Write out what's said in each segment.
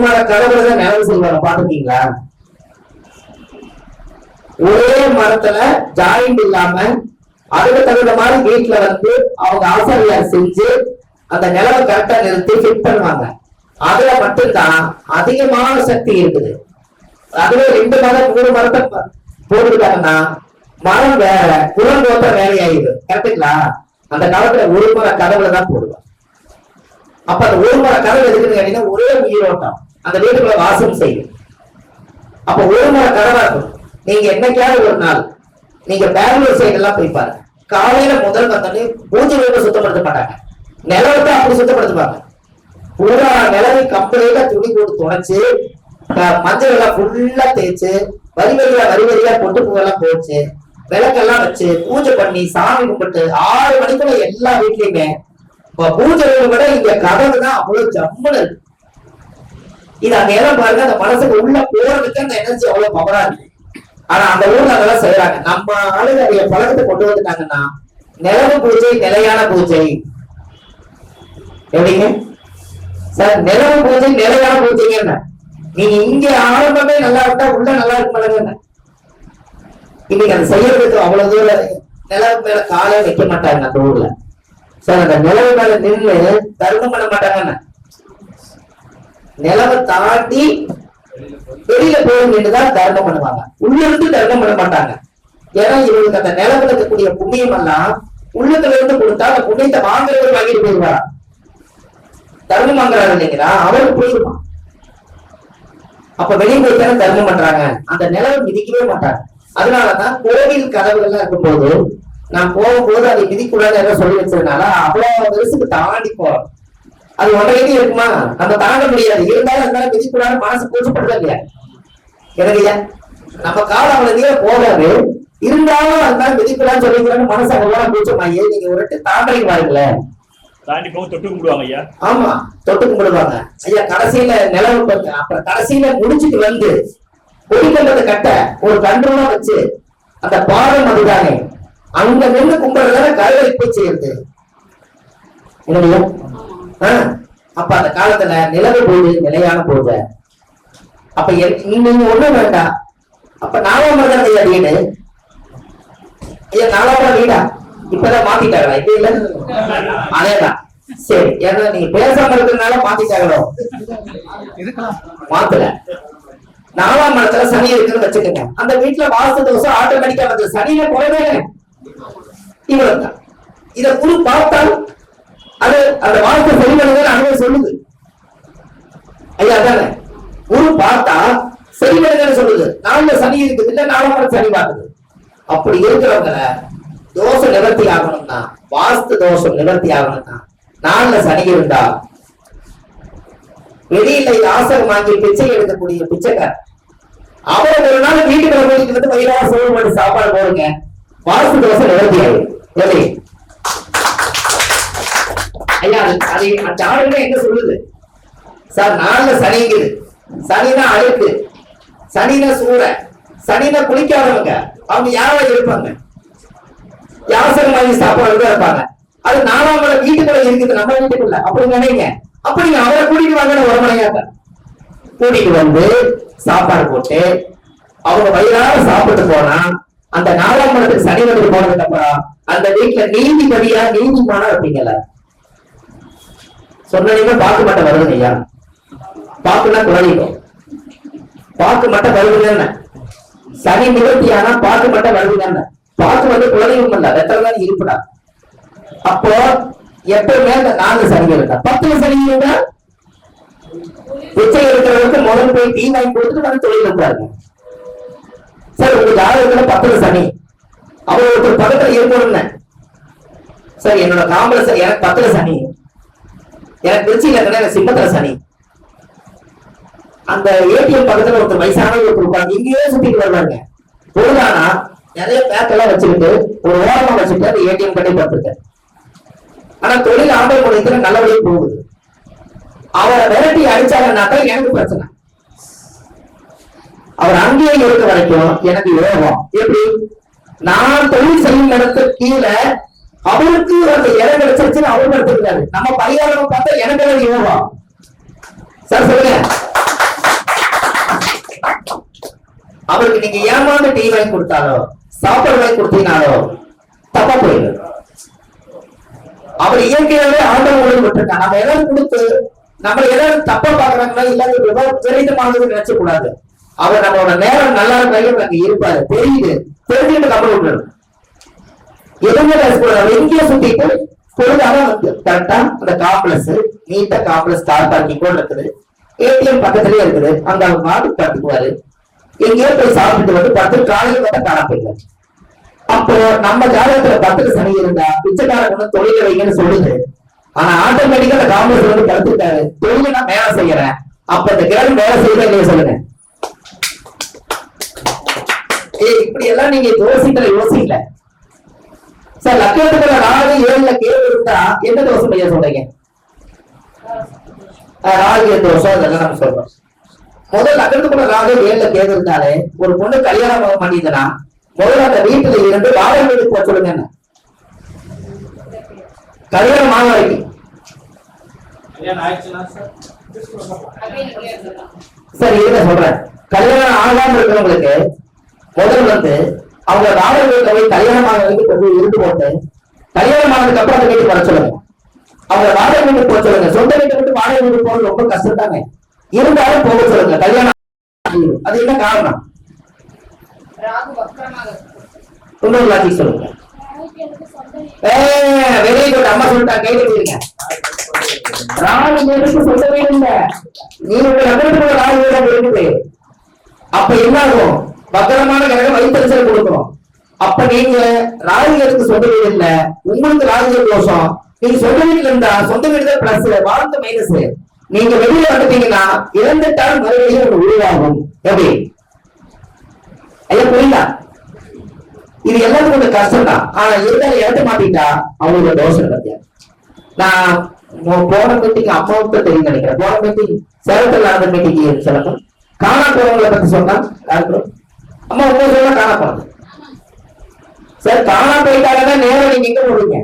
மர கதவுலதான் நிலவு செய்வாங்க, பாத்துருக்கீங்களா? ஒரே மரத்துல ஜாயிண்ட் இல்லாம அதுக்கு தகுந்த மாதிரி வீட்டுல வந்து அவங்க ஆசிரியர் செஞ்சு அந்த நிலவை கரெக்டா நிறுத்தி ஃபிட் பண்ணுவாங்க. அதுல மட்டும்தான் அதிகமான சக்தி இருக்குது. அதுவே 2 மரம் 3 மரத்தை போட்டுக்கிட்டாங்கன்னா மரம் வேற, குளங்கோத்த வேலையாயிடுது. கரெக்டுங்களா? அந்த காலத்துல ஒரு மர கதவுல தான் போடுவாங்க. அப்ப அந்த ஒரு மர கதவு எதுக்குன்னு கேட்டீங்கன்னா ஒரே உயிரோட்டம் அந்த வீட்டுக்குள்ள வாசம் செய்யும். அப்ப ஒரு மர கதவா இருக்கும். நீங்க என்னைக்காவது ஒரு நாள் நீங்க பெங்களூர் சைடு எல்லாம் போய் பாருங்க, காலையில முதல் வந்தோடனே பூஜை ரூபம் சுத்தப்படுத்த மாட்டாங்க, நிலவத்தை அப்படி சுத்தப்படுத்துவாங்க. பூரா நிலவை கம்பெனியில துணி போட்டு துடைச்சு மஞ்சள் எல்லாம் ஃபுல்லா தேய்ச்சு வரி வரியா பொட்டு பூவெல்லாம் போச்சு விளக்கெல்லாம் வச்சு பூஜை பண்ணி சாமி கும்பிட்டு 6 மணிக்குள்ள எல்லா வீட்லயுமே பூஜை விட இங்க கதவு தான் அவ்வளவு ஜம்முன்னு இருக்கு. இது அங்க எல்லாம் பாருங்க, அந்த மனசுக்கு உள்ள போறதுக்கு அந்த எனர்ஜி அவ்வளவு பவரா இருக்கு. ஆனா அந்த ஊர்ல அதெல்லாம் செய்யறாங்க. நம்ம ஆளுங்க அதைய பழக்கத்தை கொண்டு வந்துட்டாங்கன்னா நிலவு பூஜை நிலையான பூஜை. எப்படிங்க சார்? நிலவு பூஜை நிலையான பூஜைங்க என்ன? நீங்க இங்க ஆரம்பமே நல்லா இருந்தா உள்ள நல்லா இருக்க மாட்டாங்க. இன்னைக்கு அதை செய்யறதுக்கு அவ்வளவு தூரம் நிலவு மேல காலை வைக்க மாட்டாங்க அந்த ஊர்ல. சார் அந்த நிலவு மேல நின்று தர்மம் பண்ண மாட்டாங்க. நிலவை தாண்டி வெளியில போய் நின்றுதான் தர்மம் பண்ணுவாங்க, உள்ள இருந்து தர்மம் பண்ண மாட்டாங்க. ஏன்னா இவங்களுக்கு அந்த நிலவுல இருக்கக்கூடிய புண்ணியம் எல்லாம் உள்ளத்துல இருந்து கொடுத்தா அந்த புண்ணியத்தை வாங்குறவர் வாங்கிட்டு போயிடுவாரா? தர்மம் வாங்குறாரு இல்லைங்களா, அவருக்கு போயிடுவான். அப்ப வெளியே போய்த்தானே தர்மம் பண்றாங்க, அந்த நிலவை மிதிக்கவே மாட்டாங்க. அதனாலதான் கோவில் கதவுகள்லாம் இருக்கும் போது நான் போகும்போது அதை மிதிக்கூடாது சொல்லி வச்சதுனால அவ்வளவு வருஷத்துக்கு தாண்டி போறோம். அது ஒன்றையே இருக்குமா? நம்ம தாண்ட முடியாது. இருந்தாலும் அதனால மிதிக்கூடாது மனசு கூச்சப்படுறது இல்லையா? எனக்குயா நம்ம காலம் அவ்வளவு போகாது, இருந்தாலும் அதனால மிதிக்கூடாதுன்னு சொல்லிக்கிறான்னு மனசு அவ்வளவு கூச்சமாயே. நீங்க ஒரு தாண்டலைக்கு பாருங்களேன், தாண்டி போக தொட்டு கும்பிடுவாங்க ஐயா. ஆமா, தொட்டு கும்பிடுவாங்க ஐயா. கடைசியில நிலவு அப்புறம் கடைசியில முடிச்சுட்டு வந்து கொடிக்கண்டத்தை கட்ட ஒரு கன்றுலாம் வச்சு அந்த பாடம் அதுதானே அங்க நின்று கும்பிடுறதால கருவை போய் செய்யுது. என்னையா? அப்ப அந்த காலத்துல நிலவு பூஜை நிலையான பூஜை. அப்ப நீங்க ஒண்ணும் வேண்டாம். அப்ப 4ஆம் மரம் ஐயா வீடு. ஐயா 4ஆம் வீடா இப்பதான் மாத்திட்டாங்களா? இப்ப இல்ல, அதேதான். சரி, ஏன்னா நீங்க பேசாம இருக்கிறதுனால மாத்திட்டாங்களோ? மாத்தல. 4ஆம் மரத்துல சனி இருக்குன்னு வச்சுக்கோங்க. அந்த வீட்டுல வாஸ்து தோசம் ஆட்டோமேட்டிக்கா வந்து சனியில குறைவே இவ்வளவுதான். இத குரு பார்த்தால் அது அந்த வாஸ்து சரி பண்ணுங்க அனுபவம் சொல்லுது ஐயா. தானே குரு பார்த்தா சரி பண்ணுங்கன்னு சொல்லுது. 4ல சனி இருக்குது இல்ல, 4ஆம் மரம் சனி பார்க்குது. அப்படி இருக்கிறவங்கள தோஷம் நிவர்த்தி ஆகணும்னா, வாஸ்து தோஷம் நிவர்த்தி ஆகணும்னா 4ல சனி இருந்தா வெளியில ஆசகம் வாங்கி பிச்சை எடுக்கக்கூடிய பிச்சைக்கார் அவர் ஒரு நாள் வீட்டுக்கு கூட்டிட்டு வந்து வயிறாக சோறு பண்ணி சாப்பாடு போடுங்க, வாஸ்து தோஷம் நிவர்த்தி ஆகும். எப்படி ஐயா? அது அந்த எங்க சொல்லுது சார்? 4ல சனிங்குது. சனினா அழுக்கு, சனினா சூற, சனினா குளிக்காதவங்க. அவங்க யாரா இருப்பாங்க? யாசகம் வாங்கி சாப்பாடு இருப்பாங்க. அது 4ஆம் மரம் வீட்டுக்குள்ள இருக்குது, நம்ம வீட்டுக்குள்ள. அப்படி நினைங்க. அப்படி அவரை கூட்டிட்டு வாங்க, உரமனையாக்க கூட்டிட்டு வந்து சாப்பாடு போட்டு அவங்க வயிறாக சாப்பிட்டு போனா அந்த 4ஆம் மரத்துக்கு சனி வந்து போனதுக்கு அப்புறம் அந்த வீட்டுல நீதிபதியா நீதிமானா இருப்பீங்கல்ல. சொன்னீங்க பாக்கு மட்டும் வருதுங்க ஐயா. பாக்குன்னா குழந்தைக்கும் பாக்கு மட்டும் வருதுங்க. சனி நிவர்த்தியானா பாக்கு மட்டும் வருதுங்க. பாக்கு வந்து குழந்தையும் இல்ல, வெத்ததான் இருப்படா. அப்போ எப்பவுமே அந்த 4 சனி இருக்கா, 10ல சனி இருந்தா பிச்சை இருக்கிறவங்களுக்கு முதல் போய் டீ வாங்கி கொடுத்துட்டு வந்து தொழில் இருக்காருங்க. சார் உங்க ஜாதகத்துல 10ல சனி, அவர் ஒருத்தர் பக்கத்துல இருக்கணும்னு சார் என்னோட காம்பல சார் எனக்கு 10ல சனி, எனக்கு திருச்சியில இருக்கிற சிம்மத்துல சனி. அந்த ஏடிஎம் பக்கத்துல ஒருத்தர் வயசானவங்க ஒருத்தர் இங்கேயே சுத்திட்டு வருவாங்க. பொழுதானா நிறைய பேக் எல்லாம் வச்சுக்கிட்டு ஒரு ஓரமா வச்சுட்டு அந்த ஏடிஎம் கட்டி பார்த்துருக்கேன். ஆனா தொழில் ஆண்டை முறையத்துல நல்லபடியே போகுது. அவரை விரட்டி அடிச்சாங்கன்னாக்கா எனக்கு பிரச்சனை. அவர் அங்கேயே இருக்க வரைக்கும் எனக்கு யோகம். எப்படி? நான் தொழில் செய்யும் இடத்துக்கு கீழே அவருக்கு அந்த இடம் கிடைச்சிருச்சுன்னு அவருக்கு எடுத்துக்கிறாரு. நம்ம பரிகாரம் பார்த்தா எனக்கு யோகம். சார் சொல்லுங்க. அவருக்கு நீங்க ஏமாந்து டீ வாங்கி கொடுத்தாலோ சாப்பாடு வாங்கி கொடுத்தீங்கனாலோ தப்பா போயிடும். அவர் இயற்கையாவே ஆண்டவன் உணவு விட்டுருக்கான். நம்ம ஏதாவது கொடுத்து நம்ம ஏதாவது தப்பா பாக்குறாங்கன்னா இல்லாத விபரீதமானது நினைச்ச கூடாது. அவர் நம்மளோட நேரம் நல்லா இருக்க அங்க இருப்பாரு, தெரியுது, தெரிஞ்சுட்டு கப்பல் விட்டுரு. எதுவுமே பேசக்கூடாது. எங்கேயோ சுத்திட்டு பொழுதான வந்து கரெக்டா அந்த காம்ப்ளெக்ஸ் நீட்டா காம்ப்ளெக்ஸ் கார் பார்க்கிங் கூட இருக்குது, ஏடிஎம் பக்கத்துலயே இருக்குது. அங்க அவர் மாடு கட்டுக்குவாரு. எங்கேயோ போய் சாப்பிட்டு வந்து 10 காலையில பார்த்தா காண போயிடுவாரு. அப்போ நம்ம ஜாதகத்துல 10 சனி இருந்தா பிச்சைக்கார கொண்டு தொழில வைங்கன்னு சொல்லுது. ஆனா ஆட்டோமேட்டிக்கா அந்த காம்ப்ளெக்ஸ் வந்து கருத்துட்டாரு, தொழில நான் வேலை செய்யறேன். அப்ப இந்த கிழமை வேலை செய்யறேன் இல்லையா சொல்லுங்க. இப்படி எல்லாம் நீங்க யோசிக்கல சார். லட்சத்துக்குள்ள ராகு 7ல கேள்வி இருந்தா என்ன தோஷம் ஐயா சொல்றீங்க? ராகு தோஷம் அதெல்லாம் நம்ம சொல்றோம். முதல் லட்சத்துக்குள்ள ராகு 7ல கேள்வி இருந்தாலே ஒரு பொண்ணு கல்யாணம் பண்ணிதுன்னா முதல்ல அந்த வீட்டுல இருந்து வாடகை வீட்டுக்கு போக சொல்லுங்க. என்ன கல்யாணம் ஆக வரைக்கும் சரி இருங்க சொல்றேன். கல்யாணம் ஆகாம இருக்கிறவங்களுக்கு முதல் வந்து அவங்க வாடகை வீட்டுல போய் கல்யாணம் ஆக வரைக்கும் கொஞ்சம் இருந்து போட்டு கல்யாணம் ஆனதுக்கு அப்புறம் அந்த வீட்டுக்கு வர சொல்லுங்க. அவங்க வாடகை வீட்டுக்கு போக சொல்லுங்க. சொந்த வீட்டை விட்டு வாடகை வீட்டுக்கு போறது ரொம்ப கஷ்டம் தானே, இருந்தாலும் போக சொல்லுங்க. கல்யாணம் அது என்ன காரணம்? இன்னொரு லாஜிக் சொல்லுங்க. வெரி குட், அம்மா சொல்லிட்டா, கை தட்டிருங்க. ராகு வீட்டுக்கு சொந்த வீடு இல்ல, நீங்க நகரத்துக்குள்ள ராகு வீடு இருக்குது. அப்ப என்ன ஆகும்? பத்திரமான கிரகம் வைத்தறிச்சல் கொடுக்கும். அப்ப நீங்க ராகுகளுக்கு சொந்த வீடு இல்ல, உங்களுக்கு ராகுகள் தோஷம். நீங்க சொந்த வீட்டுல இருந்தா சொந்த வீடு தான் பிளஸ், வாழ்க்கை மைனஸ். நீங்க வெளியில வந்துட்டீங்கன்னா இறந்துட்டால் மறுபடியும் ஒன்று உருவாகும். எப்படி ஐயா புரியுதா? இது எல்லாத்துக்கும் கொஞ்சம் கஷ்டம் தான். ஆனா இருந்தாலும் இறந்து மாட்டிட்டா அவங்களோட தோஷம் பத்தியா. நான் போன மீட்டிங் அம்மாவுக்கு தெரியும் நினைக்கிறேன். போன மீட்டிங் சேலத்துல நடந்த மீட்டிங் சொல்லணும். காணா போறவங்களை பத்தி சொன்னா யாருக்கும் அம்மா உங்க சொல்ல காணா போறது சார். காணா போயிட்டாங்கன்னா நேரம் நீங்க எங்க போடுவீங்க?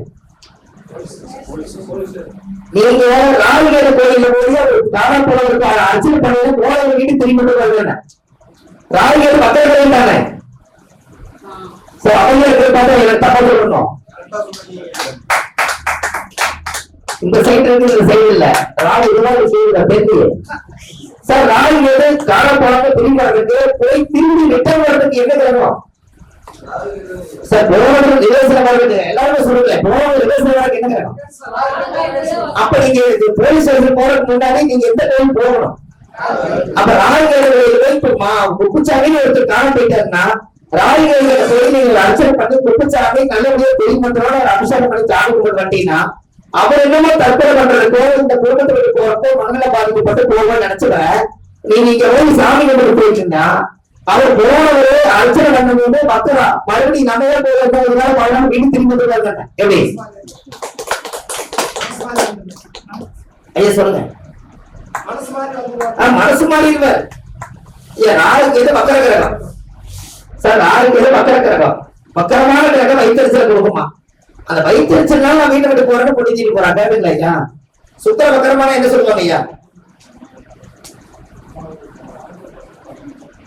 நீங்க ராகுகேது கோயில போய் காணா போனவருக்கு அர்ச்சனை பண்ணி போனவங்க வீட்டு திரும்பி வருவேன். ராகுகேது மக்கள் தானே, அவங்க பார்த்தா எனக்கு தப்பா சொல்லணும். இந்த சைடு இருக்கு, இந்த சைடு இல்ல. ராகு இதுதான் செய்யுங்க தெரிஞ்சு சார். ராகுகேது காண போனவங்க திரும்பி வர்றதுக்கு போய் திரும்பி ரிட்டர்ன் வர்றதுக்கு என்ன கிரகம் சார்? போனவங்க ரிவர்ஸ்ல வர்றது எல்லாருமே சொல்லுங்க. போனவங்க ரிவர்ஸ்ல வர்றதுக்கு என்ன கிரகம்? அப்ப நீங்க போலீஸ் ஸ்டேஷன் போறதுக்கு முன்னாடி நீங்க எந்த டைம் போகணும்? அப்ப ராகுகேது குப்புச்சாமி ஒருத்தர் காண போயிட்டாருன்னா ராகுகேது போய் நீங்க அர்ச்சனை பண்ணி குப்புச்சாமி நல்லபடியா பெரியமன்றோட ஒரு அபிஷேகம் பண்ணி சாமி கும்பிட்டு வந்தீங்கன்னா அவர் என்னமோ தற்கொலை பண்றதுக்கோ இந்த குடும்பத்துக்கு போறப்போ மனநல பாதிக்கப்பட்டு போவோம்னு நினைச்சுவேன். நீங்க இங்க போய் சாமி கும்பிட்டு போயிட்டீங்கன்னா அவர் போனவரு அர்ச்சனை பண்ணும்போது மக்களா மறுபடியும் நம்ம போகிறதுனால பழம் வீடு திரும்பி வந்துருவாங்க. எப்படி ஐயா சொல்லுங்க. மனசு மாறிடுவார். ராகுக்கு எது மக்கர கிரகம் சார். ராகுக்கு எது மக்கர கிரகம்? மக்கரமான கிரகம் வைத்தறிச்சல கொடுக்குமா? அந்த வைத்தறிச்சல்னால நான் வீட்டை விட்டு போறேன்னு புரிஞ்சுட்டு போறான். கேட்டீங்களா ஐயா? சுத்தர மக்கரமான என்ன சொல்லுவாங்க ஐயா?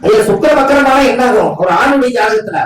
ஐயா சுக்கர மக்கரமான என்ன ஆகும்? ஒரு ஆணுடைய ஜாதகத்துல